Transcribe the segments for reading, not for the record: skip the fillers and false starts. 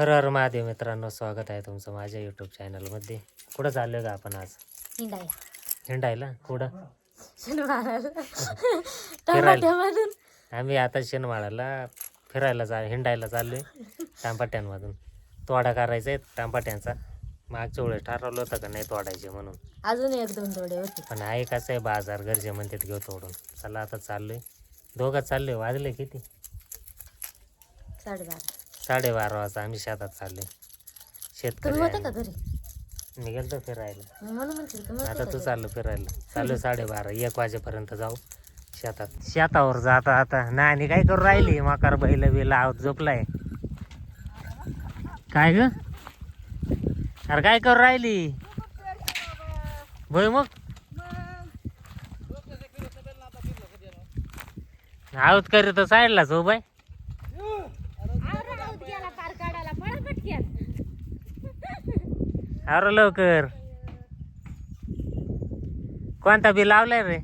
हर हर महादेव मित्रांनो, स्वागत आहे तुमचं माझ्या यूट्यूब चॅनलमध्ये. कुठं चाललोय का आपण आज? हिंडायला. कुठं? फिरायला. आम्ही आता शेनवाळाला फिरायला हिंडायला चाललोय टांपाट्यांमधून. तोडा करायचा आहे टांपाट्यांचा. मागच्या वेळेस ठरवलं होतं का नाही तोडायचे म्हणून. अजून एक दोन तोडे होते पण आहे कसं आहे, बाजार गरजे म्हणतात घेऊ तोडून. चला आता चाललोय, दोघं चाललोय. वाजले किती? 12:30 वाजता. आम्ही शेतात चाललोय. शेतकरी होते का घरी? मी गेलतो फिरायला. म्हणून म्हणते आता तू चाललो फिरायला. चालू 12:30 1 वाजेपर्यंत जाऊ शेतात. शेतावर जाता आता नानी काय करू राहिली? मकार बैल बिल आवत झोपलाय. काय ग? अरे काय करू राहिली? भय मग आवत करीत साईडलाच हो बाय. अरे लवकर. कोणता बी लावलाय रे?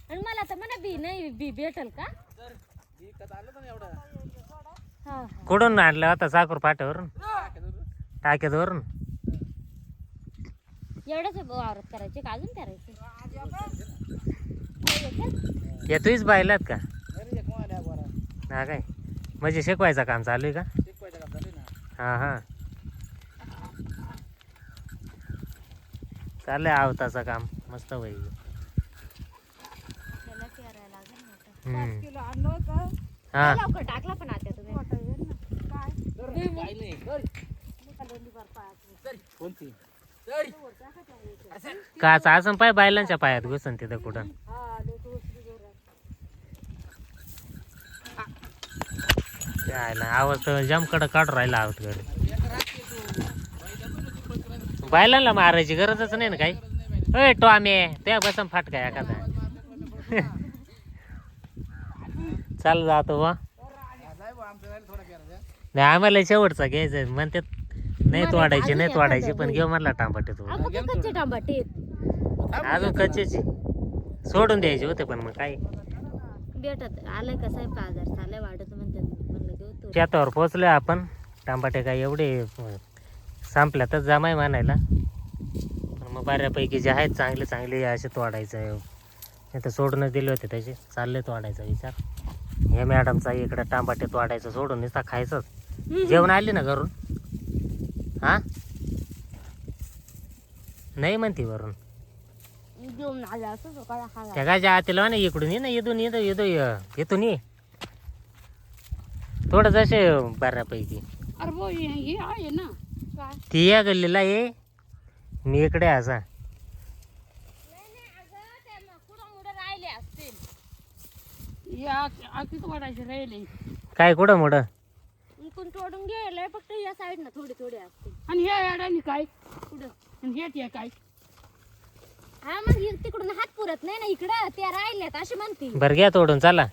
आणि मला तर म्हणा बी नाही बी भेटल का? कुठून आणलं होता? साखर फाट्यावरून, टाक्यावरून. एवढंच वावरत करायचे का अजून करायचे? येतोयच बायलात का? हा काय म्हणजे शिकवायचं काम चालू आहे का? हा हा, चाललंय आवताचं काम मस्त बाई. हा लवकर टाकला पण आता तुम्ही. काच असं पाय बायलांच्या पायात घुसन तिथं कुठं. आवाज तर जमकडं काढून राहिला आहोत घरी. बायलांना मारायची गरजच नाही ना काही. अय टॉमे त्या बसम फाटका एखादा. चाल जातो बा. नाही आम्हाला शेवटचा घ्यायचं म्हणते. नाही तोडायचे नाही तोडायचे पण घेऊ म्हणला टांबाटे. कच्चे टांबाटे अजून कच्चेची सोडून द्यायचे होते पण मग काय भेटत आलंय कसं आहे बाजार चालय वाढत म्हणतात. म्हणलं घेऊ तो. शेतावर पोचलोय आपण. टांबाटे काय एवढे संपल्यातच जमाय म्हणायला. पण मग बऱ्यापैकी जे आहेत चांगले चांगले असे तोडायचं. नाही तर सोडूनच दिले होते त्याचे. चालले तोडायचा विचार. हे मॅडमचा इकडे टांबाटे तोडायचं सोडून नुसता खायचंच. जेवण आली ना घरून? हा नाही म्हणती वरून. घेऊन आला असं त्या गायच्या आतीला ना इकडून ये ना, इथून येतो येतो येथून ये थोडं जसे बऱ्यापैकी. आहे ना ती या गल्लीला ये, मी इकडे असा. काय कुठं मोठं इकडून तोडून घ्यायला फक्त या साईड ना थोडे थोडे असते. आणि ह्या अडाणी काय कुठं? आणि हे काय? हा मग तिकडून हात पुरत नाही ना इकडं. त्या राहिल्यात अशी म्हणते. बरं घ्या तोडून. चला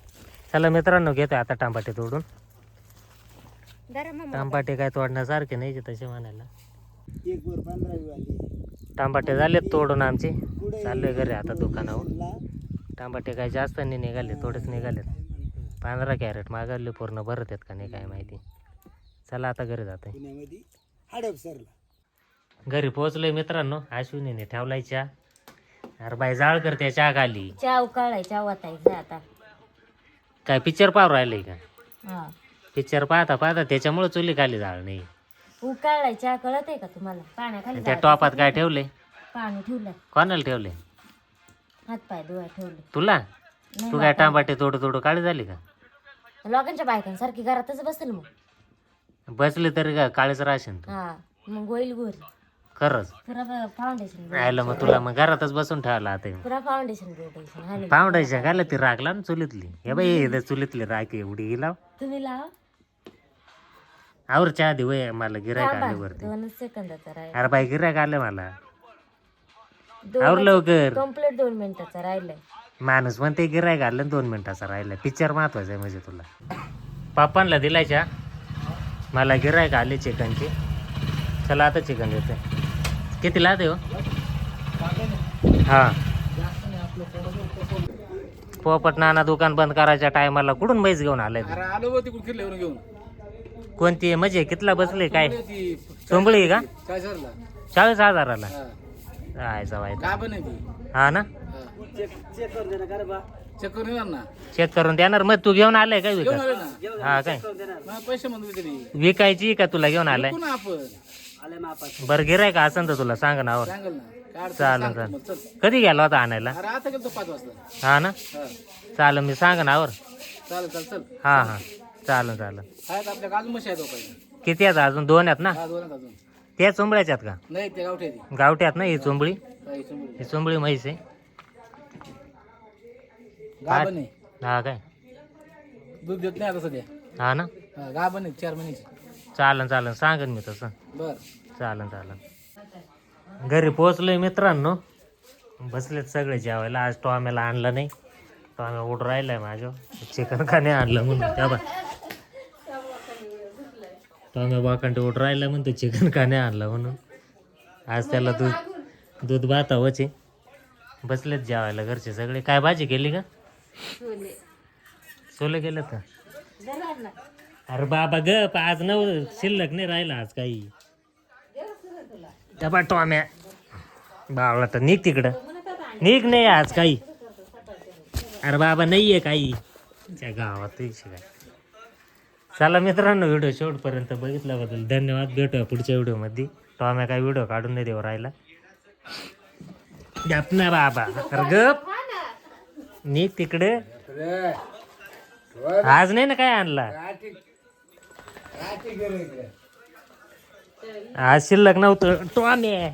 चला मित्रांनो, घेतोय आता टांबाटे तोडून. टांबाटे काय तोडण्यासारखे नाही तसे म्हणायला. टांबाटे झालेत तोडून आमचे. चाललोय घरी आता दुकानावर. टांबाटे काय जास्त नाही निघाले, थोडेच निघालेत. 15 कॅरेट मागवले, पूर्ण भरत आहेत का नाही काय माहिती. चला आता घरी जातोय. घरी पोहोचलोय मित्रांनो. अश्विनीने ठेवलाय चहा. अरे बाई जाळ करते चहा खाली. चहा उकळायचा वाटायचा आता. काय पिक्चर पाहू राहिले का? हा पिक्चर पाहता पाहता त्याच्यामुळे चुली खाली जाळ नाही. उकळाय चहा कळत आहे का तुम्हाला? पाण्याखाली त्या टॉपात काय ठेवले? पाणी ठेवलं. कोणाला ठेवले? हात पाय धुवाय ठेवले. तुला? तू काय टांबाटे तोडू तोडू काळी झाली का? लोकांच्या बायकांसारखी घरातच बसेल मग. बसले तरी का काळीच राहशील तू. हा मग गोईल गोरी खरंच पुरा फाउंडेशन राहिलं मग तुला मग घरातच बसून ठेवला आता. पुरा फाउंडेशन फाउंडेशन घाला ती राखला ना चुलीतली. हे बाई चुलीतली राख एवढी ही लाव. तुम्ही लावा. आवर चहा दे वय मला. गिरायक आले वरती. 2 सेकंदाचा राहिला. अरे बाई गिरायक आले मला. आवर लवकर. कंप्लीट 2 मिनिटाचा राहिलाय. माणूस म्हणते गिरायक आलं 2 मिनिटाचा राहिला. पिक्चर महत्वाचा आहे म्हणजे तुला. पप्पांना दिलायच्या मला गिरायक आले चिकनचे. चला आता चिकन देते. कितीला देऊ? हा पोपट नाना दुकान बंद करायच्या टायमाला कुठून म्हैस घेऊन आलाय तू? अरे आलो बघ तिकडून किल्ल्यावरून घेऊन कोणती म्हणजे कितला बसले काय ती चोंबळी का 40,000 40,000ला हा जायचं वाईट काय पण आहे ती हा ना चेक करून येणार ना चेक करून देणार मग तू घेऊन आलाय काय घेऊन विकत आले ना हा काय मग पैसे म्हणतो तरी विकायची का तुला घेऊन आलाय विकू ना आपण बरं गिराय का असं तर तुला सांग ना वर सांगल ना काय अडचण चालेल सांगतो चालेल मग, चल कधी गेला होता आणायला अरे आता गेलो 5 वाजता हा ना हा चालेल मी सांग ना वर चालेल चालेल चल हा हा चालेल चालेल आहेत आपल्या गाजून मशी आहेत पाहिजे किती आहेत अजून 2 आहेत ना हा 2 आहेत अजून त्या चोंबळ्याच्यात का नाही ते गावठी आहे ती गावठ्यात ना ही चोंबळी हा, ही चुंबडी. ही चोंबळी म्हैस आहे गाभण आहे हा काय दूध देत नाही आता सध्या हा ना हा, गाभण आहे 4 महिन्याची चालन चालन सांगेन मी तसं बर चालन चालन घरी पोहोचलोय मित्रांनो बसलेत सगळे जेवायला आज टॉम्याला आणलं नाही टॉम्या उठ राहिलाय माझ्या चिकन का नाही आणलं म्हणून त्या बा टॉम्या बाकांटे उठ राहिला म्हणतो चिकन का नाही आणलं म्हणून आज त्याला दूध भातावच आहे बसलेत जेवायला घरचे सगळे काय भाजी केली का सोले केलं का अरे बाबा गप आज शिल्लक नाही राहिला आज काही डबा टॉम्या बावळा तर निघ तिकडं निघ नाही आज काही अरे बाबा नाहीये काही त्या गावात काय चला मित्रांनो व्हिडिओ शेवटपर्यंत बघितल्याबद्दल धन्यवाद भेटूया पुढच्या व्हिडिओमध्ये टॉम्या काय व्हिडिओ काढून नाही देऊ राहिला गप ना बाबा अरे गप निघ तिकडे आज नाही ना काय आणला आज शिल्लक नव्हतं टॉम्या